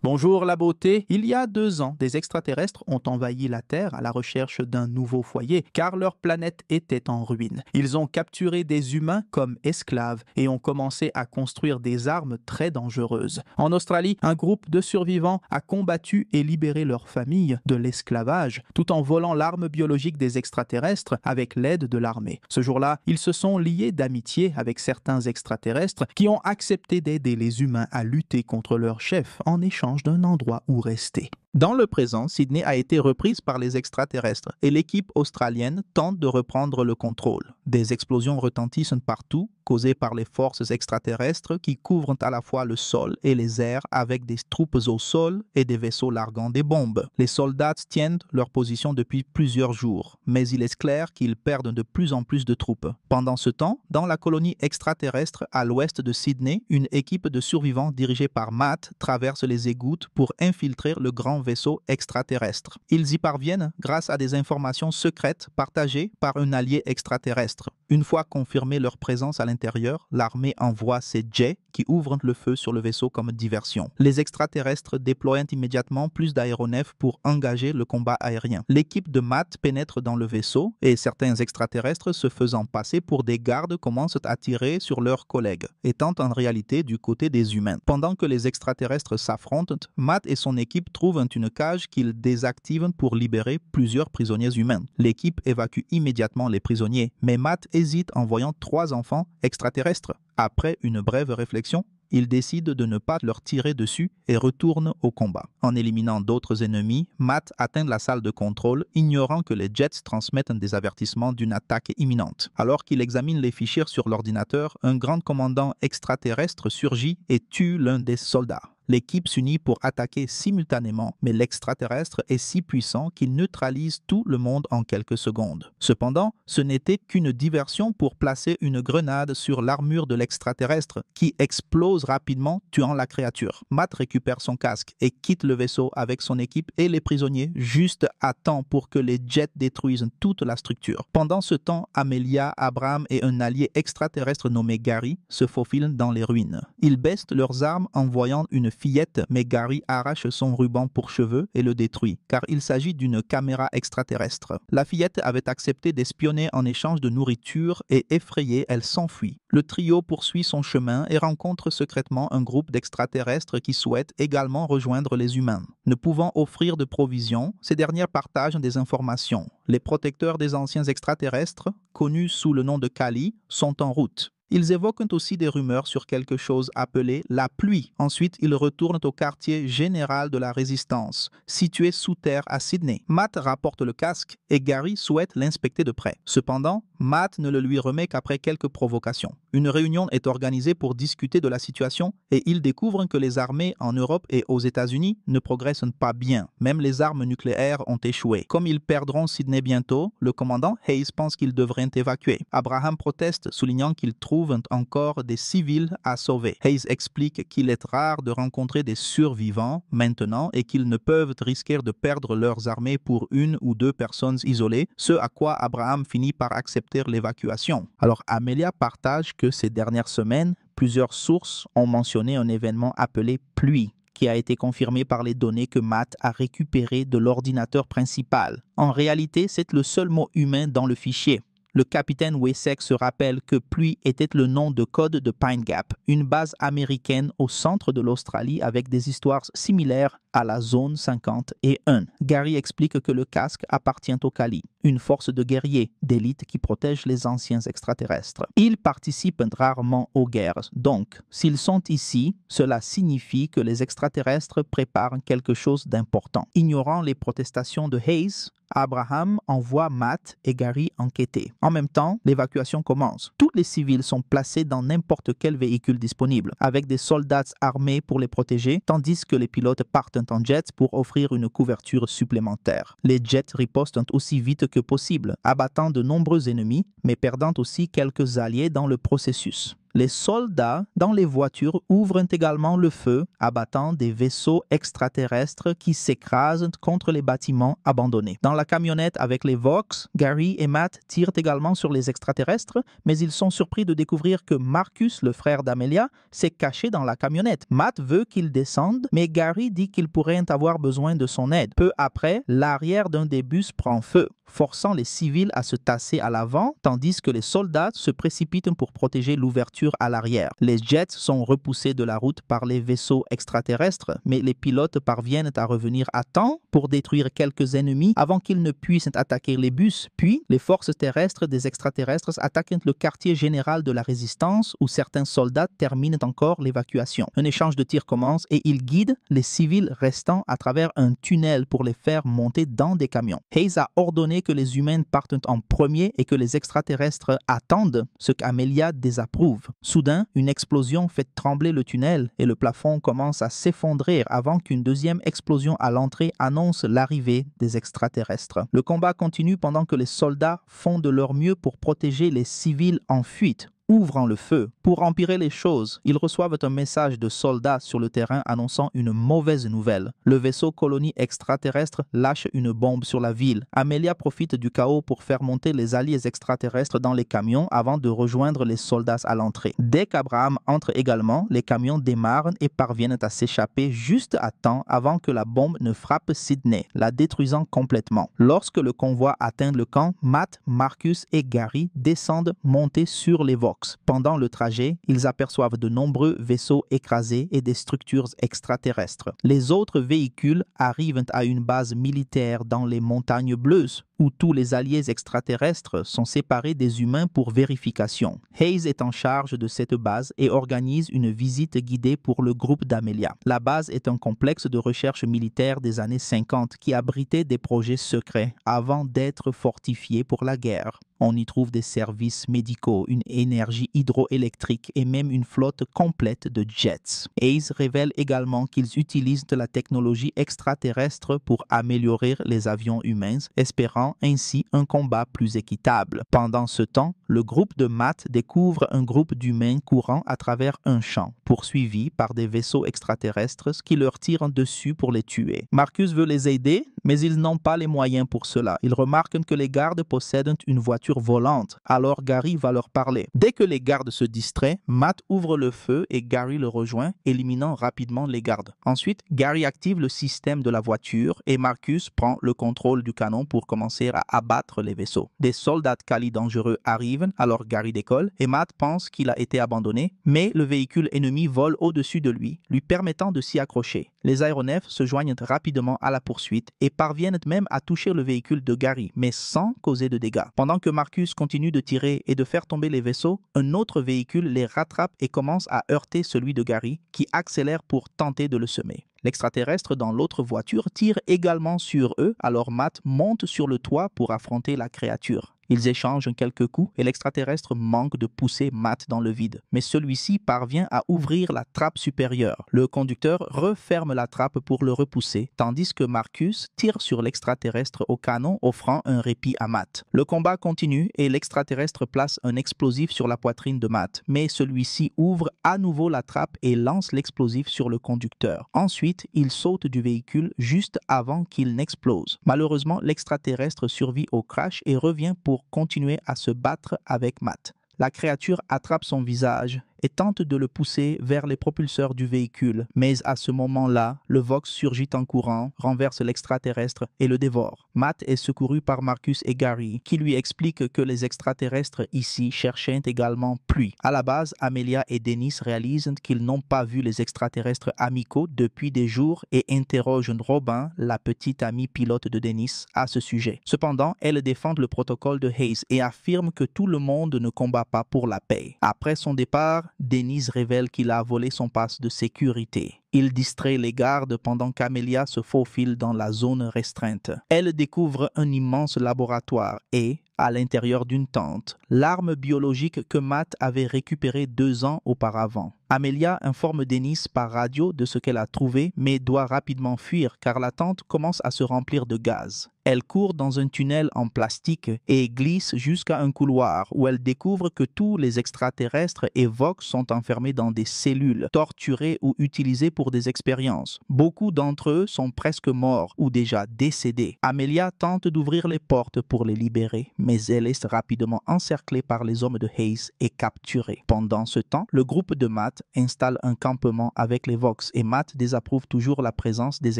Bonjour la beauté. Il y a 2 ans, des extraterrestres ont envahi la Terre à la recherche d'un nouveau foyer car leur planète était en ruine. Ils ont capturé des humains comme esclaves et ont commencé à construire des armes très dangereuses. En Australie, un groupe de survivants a combattu et libéré leur famille de l'esclavage tout en volant l'arme biologique des extraterrestres avec l'aide de l'armée. Ce jour-là, ils se sont liés d'amitié avec certains extraterrestres qui ont accepté d'aider les humains à lutter contre leur chef en échange d'un endroit où rester. Dans le présent, Sydney a été reprise par les extraterrestres et l'équipe australienne tente de reprendre le contrôle. Des explosions retentissent partout, causées par les forces extraterrestres qui couvrent à la fois le sol et les airs avec des troupes au sol et des vaisseaux larguant des bombes. Les soldats tiennent leur position depuis plusieurs jours, mais il est clair qu'ils perdent de plus en plus de troupes. Pendant ce temps, dans la colonie extraterrestre à l'ouest de Sydney, une équipe de survivants dirigée par Matt traverse les égouts pour infiltrer le grand vaisseau extraterrestre. Ils y parviennent grâce à des informations secrètes partagées par un allié extraterrestre. Une fois confirmée leur présence à l'intérieur, l'armée envoie ses jets qui ouvrent le feu sur le vaisseau comme diversion. Les extraterrestres déploient immédiatement plus d'aéronefs pour engager le combat aérien. L'équipe de Matt pénètre dans le vaisseau et certains extraterrestres se faisant passer pour des gardes commencent à tirer sur leurs collègues, étant en réalité du côté des humains. Pendant que les extraterrestres s'affrontent, Matt et son équipe trouvent une cage qu'ils désactivent pour libérer plusieurs prisonniers humains. L'équipe évacue immédiatement les prisonniers, mais Matt hésite en voyant 3 enfants extraterrestres. Après une brève réflexion, il décide de ne pas leur tirer dessus et retourne au combat. En éliminant d'autres ennemis, Matt atteint la salle de contrôle, ignorant que les jets transmettent des avertissements d'une attaque imminente. Alors qu'il examine les fichiers sur l'ordinateur, un grand commandant extraterrestre surgit et tue l'un des soldats. L'équipe s'unit pour attaquer simultanément, mais l'extraterrestre est si puissant qu'il neutralise tout le monde en quelques secondes. Cependant, ce n'était qu'une diversion pour placer une grenade sur l'armure de l'extraterrestre qui explose rapidement, tuant la créature. Matt récupère son casque et quitte le vaisseau avec son équipe et les prisonniers juste à temps pour que les jets détruisent toute la structure. Pendant ce temps, Amelia, Abraham et un allié extraterrestre nommé Gary se faufilent dans les ruines. Ils baissent leurs armes en voyant une fillette, mais Gary arrache son ruban pour cheveux et le détruit, car il s'agit d'une caméra extraterrestre. La fillette avait accepté d'espionner en échange de nourriture et effrayée, elle s'enfuit. Le trio poursuit son chemin et rencontre secrètement un groupe d'extraterrestres qui souhaitent également rejoindre les humains. Ne pouvant offrir de provisions, ces dernières partagent des informations. Les protecteurs des anciens extraterrestres, connus sous le nom de Kali, sont en route. Ils évoquent aussi des rumeurs sur quelque chose appelé la pluie. Ensuite, ils retournent au quartier général de la Résistance, situé sous terre à Sydney. Matt rapporte le casque et Gary souhaite l'inspecter de près. Cependant, Matt ne le lui remet qu'après quelques provocations. Une réunion est organisée pour discuter de la situation et ils découvrent que les armées en Europe et aux États-Unis ne progressent pas bien. Même les armes nucléaires ont échoué. Comme ils perdront Sydney bientôt, le commandant Hayes pense qu'ils devraient évacuer. Abraham proteste, soulignant qu'il trouve encore des civils à sauver. Hayes explique qu'il est rare de rencontrer des survivants maintenant et qu'ils ne peuvent risquer de perdre leurs armées pour 1 ou 2 personnes isolées, ce à quoi Abraham finit par accepter l'évacuation. Alors Amelia partage que ces dernières semaines, plusieurs sources ont mentionné un événement appelé pluie, qui a été confirmé par les données que Matt a récupérées de l'ordinateur principal. En réalité, c'est le seul mot humain dans le fichier. Le capitaine Wessex se rappelle que pluie était le nom de code de Pine Gap, une base américaine au centre de l'Australie avec des histoires similaires à la zone 51. Gary explique que le casque appartient au Kali, une force de guerriers d'élite qui protège les anciens extraterrestres. Ils participent rarement aux guerres, donc s'ils sont ici, cela signifie que les extraterrestres préparent quelque chose d'important. Ignorant les protestations de Hayes, Abraham envoie Matt et Gary enquêter. En même temps, l'évacuation commence. Tous les civils sont placés dans n'importe quel véhicule disponible, avec des soldats armés pour les protéger, tandis que les pilotes partent en jet pour offrir une couverture supplémentaire. Les jets ripostent aussi vite que possible, abattant de nombreux ennemis, mais perdant aussi quelques alliés dans le processus. Les soldats dans les voitures ouvrent également le feu, abattant des vaisseaux extraterrestres qui s'écrasent contre les bâtiments abandonnés. Dans la camionnette avec les Vox, Gary et Matt tirent également sur les extraterrestres, mais ils sont surpris de découvrir que Marcus, le frère d'Amelia, s'est caché dans la camionnette. Matt veut qu'ils descendent, mais Gary dit qu'il pourrait avoir besoin de son aide. Peu après, l'arrière d'un des bus prend feu, forçant les civils à se tasser à l'avant, tandis que les soldats se précipitent pour protéger l'ouverture à l'arrière. Les jets sont repoussés de la route par les vaisseaux extraterrestres, mais les pilotes parviennent à revenir à temps pour détruire quelques ennemis avant qu'ils ne puissent attaquer les bus. Puis, les forces terrestres des extraterrestres attaquent le quartier général de la Résistance où certains soldats terminent encore l'évacuation. Un échange de tirs commence et ils guident les civils restants à travers un tunnel pour les faire monter dans des camions. Hayes a ordonné que les humains partent en premier et que les extraterrestres attendent, ce qu'Amelia désapprouve. Soudain, une explosion fait trembler le tunnel et le plafond commence à s'effondrer avant qu'une deuxième explosion à l'entrée annonce l'arrivée des extraterrestres. Le combat continue pendant que les soldats font de leur mieux pour protéger les civils en fuite, ouvrant le feu. Pour empirer les choses, ils reçoivent un message de soldats sur le terrain annonçant une mauvaise nouvelle. Le vaisseau colonie extraterrestre lâche une bombe sur la ville. Amelia profite du chaos pour faire monter les alliés extraterrestres dans les camions avant de rejoindre les soldats à l'entrée. Dès qu'Abraham entre également, les camions démarrent et parviennent à s'échapper juste à temps avant que la bombe ne frappe Sydney, la détruisant complètement. Lorsque le convoi atteint le camp, Matt, Marcus et Gary descendent montés sur les Vox. Pendant le trajet, ils aperçoivent de nombreux vaisseaux écrasés et des structures extraterrestres. Les autres véhicules arrivent à une base militaire dans les montagnes bleues, où tous les alliés extraterrestres sont séparés des humains pour vérification. Hayes est en charge de cette base et organise une visite guidée pour le groupe d'Amelia. La base est un complexe de recherche militaire des années 50 qui abritait des projets secrets avant d'être fortifié pour la guerre. On y trouve des services médicaux, une énergie hydroélectrique et même une flotte complète de jets. Hayes révèle également qu'ils utilisent de la technologie extraterrestre pour améliorer les avions humains, espérant ainsi un combat plus équitable. Pendant ce temps, le groupe de Matt découvre un groupe d'humains courant à travers un champ, poursuivis par des vaisseaux extraterrestres qui leur tirent dessus pour les tuer. Marcus veut les aider, mais ils n'ont pas les moyens pour cela. Ils remarquent que les gardes possèdent une voiture volante, alors Gary va leur parler. Dès que les gardes se distraient, Matt ouvre le feu et Gary le rejoint, éliminant rapidement les gardes. Ensuite, Gary active le système de la voiture et Marcus prend le contrôle du canon pour commencer à abattre les vaisseaux. Des soldats Kali dangereux arrivent, alors Gary décolle et Matt pense qu'il a été abandonné, mais le véhicule ennemi vole au-dessus de lui, lui permettant de s'y accrocher. Les aéronefs se joignent rapidement à la poursuite et parviennent même à toucher le véhicule de Gary, mais sans causer de dégâts. Pendant que Marcus continue de tirer et de faire tomber les vaisseaux, un autre véhicule les rattrape et commence à heurter celui de Gary, qui accélère pour tenter de le semer. L'extraterrestre dans l'autre voiture tire également sur eux, alors Matt monte sur le toit pour affronter la créature. Ils échangent quelques coups et l'extraterrestre manque de pousser Matt dans le vide. Mais celui-ci parvient à ouvrir la trappe supérieure. Le conducteur referme la trappe pour le repousser, tandis que Marcus tire sur l'extraterrestre au canon, offrant un répit à Matt. Le combat continue et l'extraterrestre place un explosif sur la poitrine de Matt, mais celui-ci ouvre à nouveau la trappe et lance l'explosif sur le conducteur. Ensuite, il saute du véhicule juste avant qu'il n'explose. Malheureusement, l'extraterrestre survit au crash et revient pour continuer à se battre avec Matt. La créature attrape son visage et tente de le pousser vers les propulseurs du véhicule. Mais à ce moment-là, le Vox surgit en courant, renverse l'extraterrestre et le dévore. Matt est secouru par Marcus et Gary, qui lui expliquent que les extraterrestres ici cherchaient également pluie. À la base, Amelia et Dennis réalisent qu'ils n'ont pas vu les extraterrestres amicaux depuis des jours et interrogent Robin, la petite amie pilote de Dennis, à ce sujet. Cependant, elles défendent le protocole de Hayes et affirment que tout le monde ne combat pas pour la paix. Après son départ, Dennis révèle qu'il a volé son passe de sécurité. Il distrait les gardes pendant qu'Amelia se faufile dans la zone restreinte. Elle découvre un immense laboratoire et, à l'intérieur d'une tente, l'arme biologique que Matt avait récupérée 2 ans auparavant. Amelia informe Dennis par radio de ce qu'elle a trouvé, mais doit rapidement fuir car la tente commence à se remplir de gaz. Elle court dans un tunnel en plastique et glisse jusqu'à un couloir où elle découvre que tous les extraterrestres et Vox sont enfermés dans des cellules, torturés ou utilisés pour des expériences. Beaucoup d'entre eux sont presque morts ou déjà décédés. Amelia tente d'ouvrir les portes pour les libérer, mais elle est rapidement encerclée par les hommes de Hayes et capturée. Pendant ce temps, le groupe de Matt installe un campement avec les Vox et Matt désapprouve toujours la présence des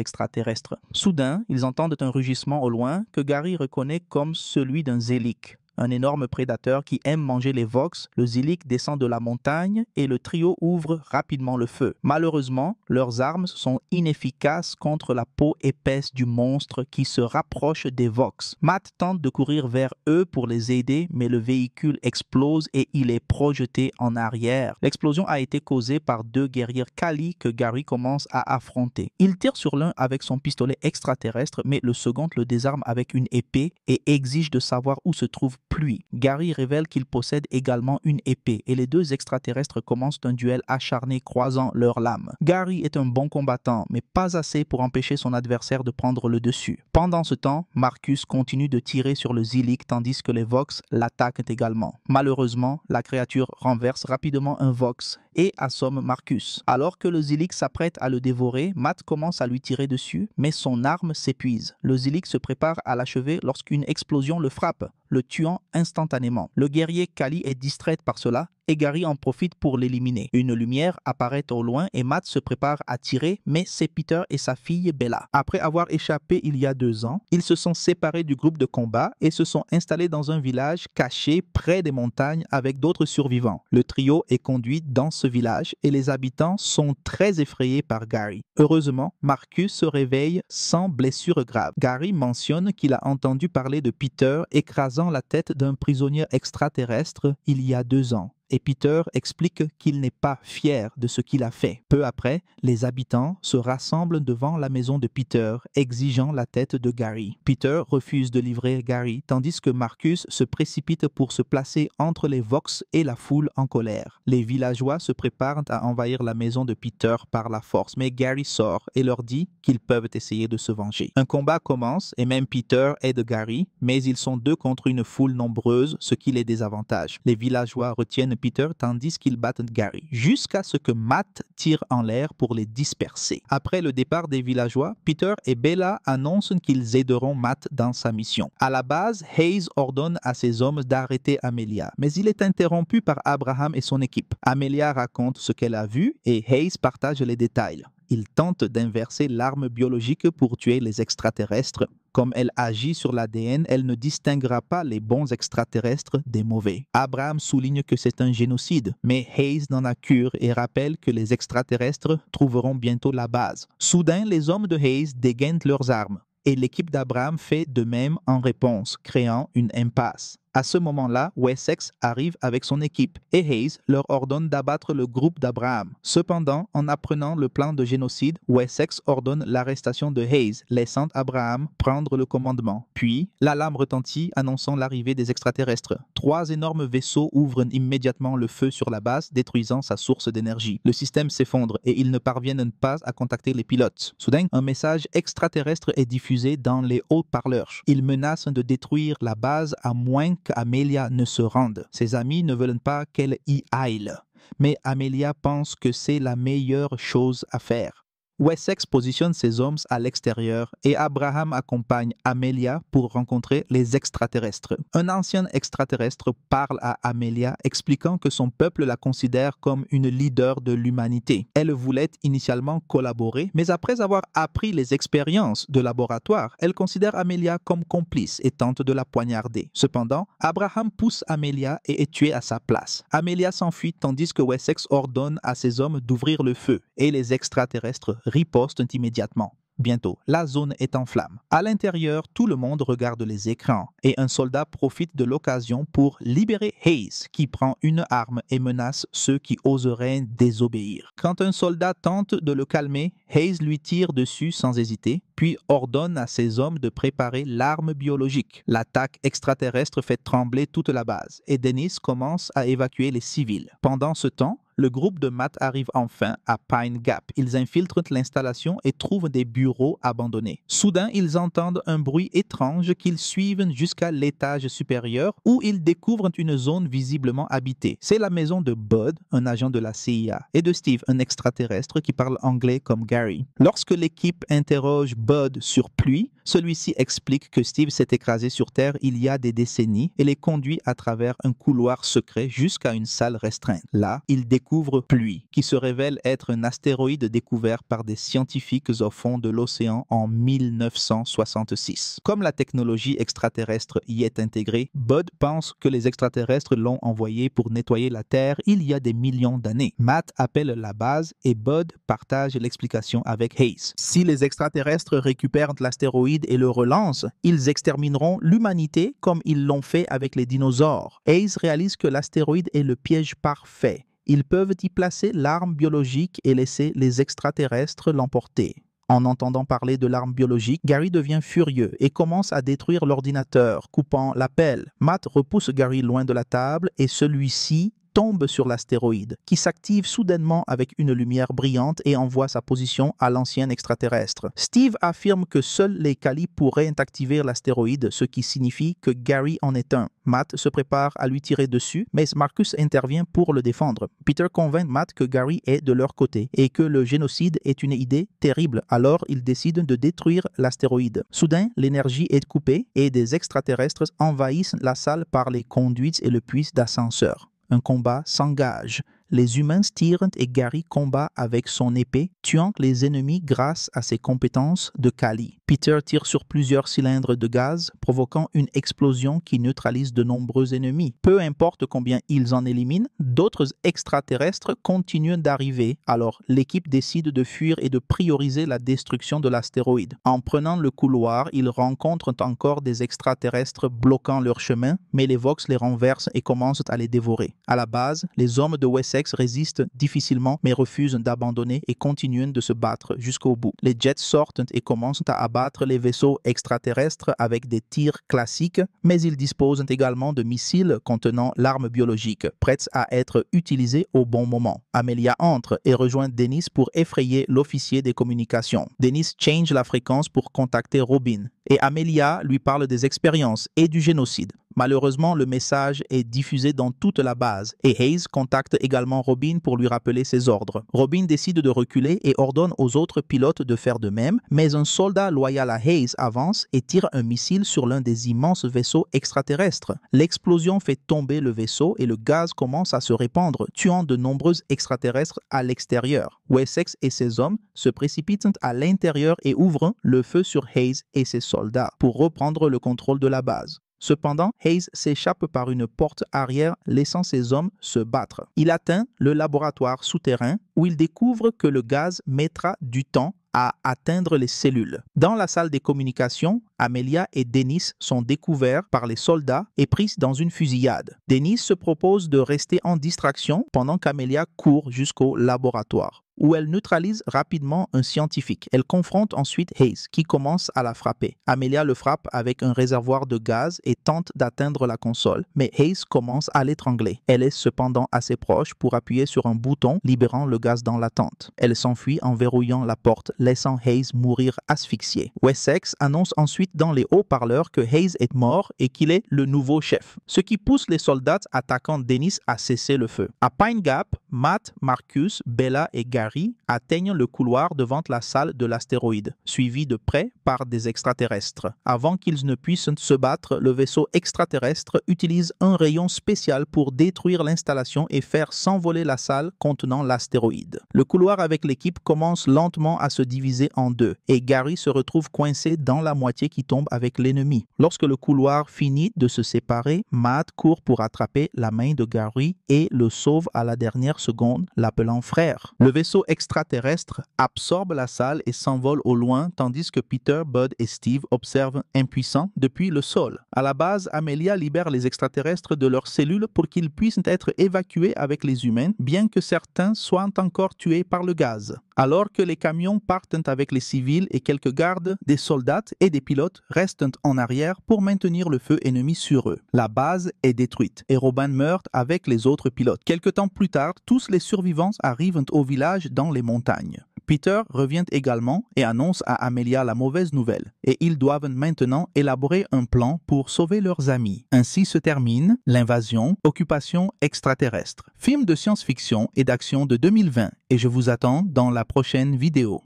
extraterrestres. Soudain, ils entendent un rugissement au loin que Gary reconnaît comme celui d'un Zélique. Un énorme prédateur qui aime manger les Vox, le Zélique descend de la montagne et le trio ouvre rapidement le feu. Malheureusement, leurs armes sont inefficaces contre la peau épaisse du monstre qui se rapproche des Vox. Matt tente de courir vers eux pour les aider, mais le véhicule explose et il est projeté en arrière. L'explosion a été causée par 2 guerriers Kali que Gary commence à affronter. Il tire sur l'un avec son pistolet extraterrestre, mais le second le désarme avec une épée et exige de savoir où se trouve Pluie. Gary révèle qu'il possède également une épée et les 2 extraterrestres commencent un duel acharné croisant leurs lames. Gary est un bon combattant, mais pas assez pour empêcher son adversaire de prendre le dessus. Pendant ce temps, Marcus continue de tirer sur le Zélique tandis que les Vox l'attaquent également. Malheureusement, la créature renverse rapidement un Vox et assomme Marcus. Alors que le Zélique s'apprête à le dévorer, Matt commence à lui tirer dessus, mais son arme s'épuise. Le Zélique se prépare à l'achever lorsqu'une explosion le frappe, le tuant instantanément. Le guerrier Kali est distrait par cela et Gary en profite pour l'éliminer. Une lumière apparaît au loin et Matt se prépare à tirer, mais c'est Peter et sa fille Bella. Après avoir échappé il y a 2 ans, ils se sont séparés du groupe de combat et se sont installés dans un village caché près des montagnes avec d'autres survivants. Le trio est conduit dans ce village et les habitants sont très effrayés par Gary. Heureusement, Marcus se réveille sans blessure grave. Gary mentionne qu'il a entendu parler de Peter écrasant la tête d'un prisonnier extraterrestre il y a 2 ans. Et Peter explique qu'il n'est pas fier de ce qu'il a fait. Peu après, les habitants se rassemblent devant la maison de Peter, exigeant la tête de Gary. Peter refuse de livrer Gary, tandis que Marcus se précipite pour se placer entre les Vox et la foule en colère. Les villageois se préparent à envahir la maison de Peter par la force, mais Gary sort et leur dit qu'ils peuvent essayer de se venger. Un combat commence et même Peter aide Gary, mais ils sont 2 contre une foule nombreuse, ce qui les désavantage. Les villageois retiennent Peter tandis qu'ils battent Gary, jusqu'à ce que Matt tire en l'air pour les disperser. Après le départ des villageois, Peter et Bella annoncent qu'ils aideront Matt dans sa mission. À la base, Hayes ordonne à ses hommes d'arrêter Amelia, mais il est interrompu par Abraham et son équipe. Amelia raconte ce qu'elle a vu et Hayes partage les détails. Il tente d'inverser l'arme biologique pour tuer les extraterrestres. Comme elle agit sur l'ADN, elle ne distinguera pas les bons extraterrestres des mauvais. Abraham souligne que c'est un génocide, mais Hayes n'en a cure et rappelle que les extraterrestres trouveront bientôt la base. Soudain, les hommes de Hayes dégainent leurs armes et l'équipe d'Abraham fait de même en réponse, créant une impasse. À ce moment-là, Wessex arrive avec son équipe et Hayes leur ordonne d'abattre le groupe d'Abraham. Cependant, en apprenant le plan de génocide, Wessex ordonne l'arrestation de Hayes, laissant Abraham prendre le commandement. Puis, l'alarme retentit annonçant l'arrivée des extraterrestres. 3 énormes vaisseaux ouvrent immédiatement le feu sur la base, détruisant sa source d'énergie. Le système s'effondre et ils ne parviennent pas à contacter les pilotes. Soudain, un message extraterrestre est diffusé dans les haut-parleurs. Il menace de détruire la base à moins qu'Amelia ne se rende. Ses amis ne veulent pas qu'elle y aille, mais Amelia pense que c'est la meilleure chose à faire. Wessex positionne ses hommes à l'extérieur et Abraham accompagne Amelia pour rencontrer les extraterrestres. Un ancien extraterrestre parle à Amelia expliquant que son peuple la considère comme une leader de l'humanité. Elle voulait initialement collaborer, mais après avoir appris les expériences de laboratoire, elle considère Amelia comme complice et tente de la poignarder. Cependant, Abraham pousse Amelia et est tué à sa place. Amelia s'enfuit tandis que Wessex ordonne à ses hommes d'ouvrir le feu et les extraterrestres ripostent immédiatement. Bientôt, la zone est en flammes. À l'intérieur, tout le monde regarde les écrans et un soldat profite de l'occasion pour libérer Hayes, qui prend une arme et menace ceux qui oseraient désobéir. Quand un soldat tente de le calmer, Hayes lui tire dessus sans hésiter, puis ordonne à ses hommes de préparer l'arme biologique. L'attaque extraterrestre fait trembler toute la base et Dennis commence à évacuer les civils. Pendant ce temps, le groupe de Matt arrive enfin à Pine Gap. Ils infiltrent l'installation et trouvent des bureaux abandonnés. Soudain, ils entendent un bruit étrange qu'ils suivent jusqu'à l'étage supérieur où ils découvrent une zone visiblement habitée. C'est la maison de Bud, un agent de la CIA, et de Steve, un extraterrestre qui parle anglais comme Gary. Lorsque l'équipe interroge Bud sur Pluie, celui-ci explique que Steve s'est écrasé sur Terre il y a des décennies et les conduit à travers un couloir secret jusqu'à une salle restreinte. Là, il découvre Pluie, qui se révèle être un astéroïde découvert par des scientifiques au fond de l'océan en 1966. Comme la technologie extraterrestre y est intégrée, Bud pense que les extraterrestres l'ont envoyé pour nettoyer la Terre il y a des millions d'années. Matt appelle la base et Bud partage l'explication avec Hayes. Si les extraterrestres récupèrent de l'astéroïde et le relancent, ils extermineront l'humanité comme ils l'ont fait avec les dinosaures. Hayes réalise que l'astéroïde est le piège parfait. Ils peuvent y placer l'arme biologique et laisser les extraterrestres l'emporter. En entendant parler de l'arme biologique, Gary devient furieux et commence à détruire l'ordinateur, coupant l'appel. Matt repousse Gary loin de la table et celui-ci tombe sur l'astéroïde, qui s'active soudainement avec une lumière brillante et envoie sa position à l'ancien extraterrestre. Steve affirme que seuls les Kali pourraient activer l'astéroïde, ce qui signifie que Gary en est un. Matt se prépare à lui tirer dessus, mais Marcus intervient pour le défendre. Peter convainc Matt que Gary est de leur côté et que le génocide est une idée terrible, alors ils décident de détruire l'astéroïde. Soudain, l'énergie est coupée et des extraterrestres envahissent la salle par les conduites et le puits d'ascenseur. Un combat s'engage. Les humains tirent et Gary combat avec son épée, tuant les ennemis grâce à ses compétences de Kali. Peter tire sur plusieurs cylindres de gaz, provoquant une explosion qui neutralise de nombreux ennemis. Peu importe combien ils en éliminent, d'autres extraterrestres continuent d'arriver. Alors, l'équipe décide de fuir et de prioriser la destruction de l'astéroïde. En prenant le couloir, ils rencontrent encore des extraterrestres bloquant leur chemin, mais les Vox les renversent et commencent à les dévorer. À la base, les hommes de Wessex résistent difficilement mais refusent d'abandonner et continuent de se battre jusqu'au bout. Les jets sortent et commencent à abattre les vaisseaux extraterrestres avec des tirs classiques, mais ils disposent également de missiles contenant l'arme biologique, prêtes à être utilisées au bon moment. Amelia entre et rejoint Dennis pour effrayer l'officier des communications. Dennis change la fréquence pour contacter Robin et Amelia lui parle des expériences et du génocide. Malheureusement, le message est diffusé dans toute la base et Hayes contacte également Robin pour lui rappeler ses ordres. Robin décide de reculer et ordonne aux autres pilotes de faire de même, mais un soldat loyal à Hayes avance et tire un missile sur l'un des immenses vaisseaux extraterrestres. L'explosion fait tomber le vaisseau et le gaz commence à se répandre, tuant de nombreux extraterrestres à l'extérieur. Wessex et ses hommes se précipitent à l'intérieur et ouvrent le feu sur Hayes et ses soldats pour reprendre le contrôle de la base. Cependant, Hayes s'échappe par une porte arrière, laissant ses hommes se battre. Il atteint le laboratoire souterrain où il découvre que le gaz mettra du temps à atteindre les cellules. Dans la salle des communications, Amelia et Dennis sont découverts par les soldats et pris dans une fusillade. Dennis se propose de rester en distraction pendant qu'Amelia court jusqu'au laboratoire, où elle neutralise rapidement un scientifique. Elle confronte ensuite Hayes, qui commence à la frapper. Amelia le frappe avec un réservoir de gaz et tente d'atteindre la console, mais Hayes commence à l'étrangler. Elle est cependant assez proche pour appuyer sur un bouton libérant le gaz dans la tente. Elle s'enfuit en verrouillant la porte, laissant Hayes mourir asphyxié. Wessex annonce ensuite dans les haut-parleurs que Hayes est mort et qu'il est le nouveau chef, ce qui pousse les soldats attaquant Dennis à cesser le feu. À Pine Gap, Matt, Marcus, Bella et Gary atteignent le couloir devant la salle de l'astéroïde, suivis de près par des extraterrestres. Avant qu'ils ne puissent se battre, le vaisseau extraterrestre utilise un rayon spécial pour détruire l'installation et faire s'envoler la salle contenant l'astéroïde. Le couloir avec l'équipe commence lentement à se diviser en deux et Gary se retrouve coincé dans la moitié qui tombe avec l'ennemi. Lorsque le couloir finit de se séparer, Matt court pour attraper la main de Gary et le sauve à la dernière seconde, l'appelant frère. Le vaisseau extraterrestre absorbe la salle et s'envole au loin tandis que Peter, Bud et Steve observent impuissants depuis le sol. À la base, Amelia libère les extraterrestres de leurs cellules pour qu'ils puissent être évacués avec les humains, bien que certains soient encore tués par le gaz. Alors que les camions partent avec les civils et quelques gardes, des soldats et des pilotes restent en arrière pour maintenir le feu ennemi sur eux. La base est détruite et Robin meurt avec les autres pilotes. Quelque temps plus tard, tous les survivants arrivent au village dans les montagnes. Peter revient également et annonce à Amelia la mauvaise nouvelle, et ils doivent maintenant élaborer un plan pour sauver leurs amis. Ainsi se termine L'invasion, occupation extraterrestre. Film de science-fiction et d'action de 2020, et je vous attends dans la prochaine vidéo.